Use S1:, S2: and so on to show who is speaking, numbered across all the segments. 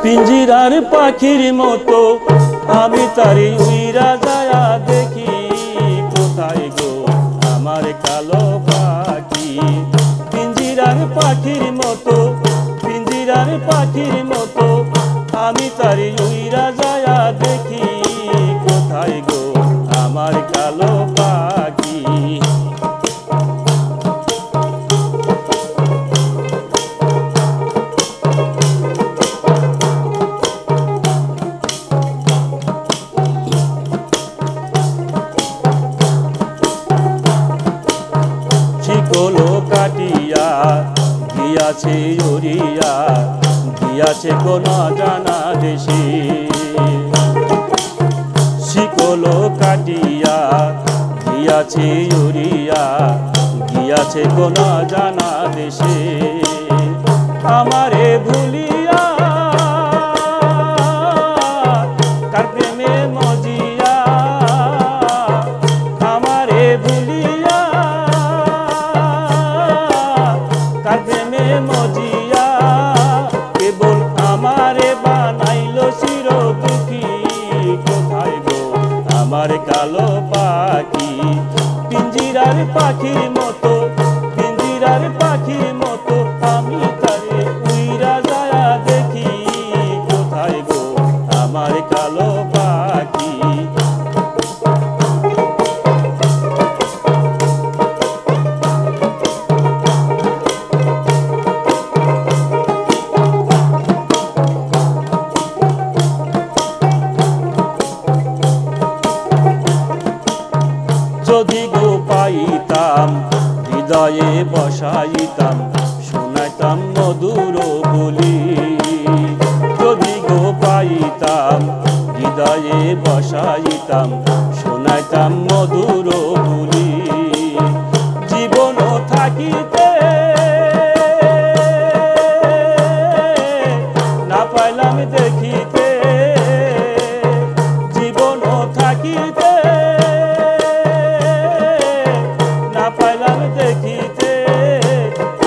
S1: পিঞ্জিরার পাখির মতো আমি তারি উইরা যায়া দেখি, কোথায় গো আমার কালো পাখি। পিঞ্জিরার পাখির মতো, পিঞ্জিরার পাখির মতো আমি তারি উইরা যায়া দেখি, কোথায় গো আমার কালো পাখি। শিকলো কাটিয়া গিয়াছে উড়িয়া, গিয়াছে কোন জানা দেশে। শিকলো কাটিয়া গিয়াছে উড়িয়া, গিয়াছে কোন জানা দেশে। আমারে ভুলিয়া কার প্রেমে মজিয়া, আমারে ভুলিয়া কার প্রেমে মজিয়া, কেবল আমারে বানাইলো চির দুঃখী, কোথায় গো আমার কালো পাখি। পিঞ্জিরার পাখির মতো, পিঞ্জিরার পাখির মতো আমি তারে উইরা যায়া দেখি, কোথায় গো আমার কালো পাখি। যদি গো পাইতাম হৃদয়ে বসাইতাম, শোনাইতাম মধুর বলি। যদি গো পাইতাম হৃদয়ে বসাইতাম, শোনাইতাম মধুর বলি। জীবন থাকিতে না পাইলাম দেখিতে, জীবন থাকিতে না পাইলাম দেখিতে,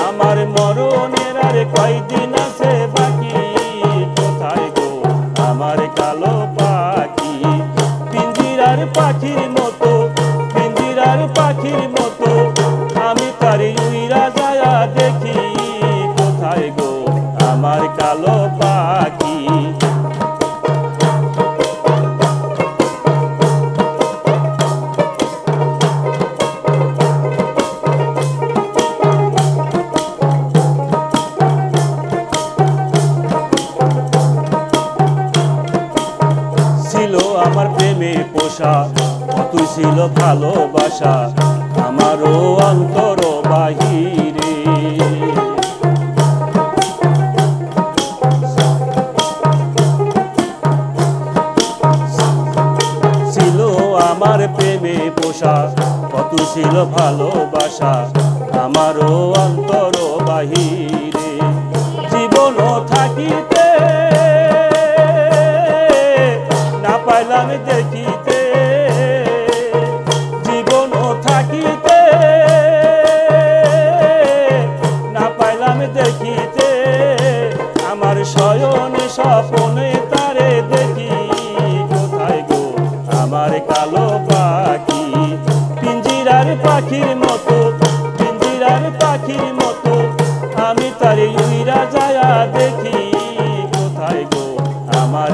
S1: আমার মরণের আর কয়দিন আছে বাকি, কোথায় গো আমার কালো পাখি। পিঞ্জিরার পাখির মতো, পিঞ্জিরার পাখির মতো আমি তারি উইরা যায়া দেখি, কোথায় গো আমার কালো পাখি। ছিল আমার প্রেমে পোষা, কতই ছিল ভালোবাসা আমারও অন্তর বাহিরে। ছিল আমার প্রেমে পোষা, কত ছিল ভালোবাসা আমারও অন্তর বাহিরে। জীবন থাকিতে না পাইলাম দেখিতে, জীবন থাকিতে না পাইলাম দেখিতে, আমার শয়নে স্বপনে তারে দেখি, কোথায় গো আমার কালো পাখি। পিঞ্জিরার পাখির মতো, পিঞ্জিরার পাখির মতো আমি তারে উইরা যায়া দেখি, কোথায় গো আমার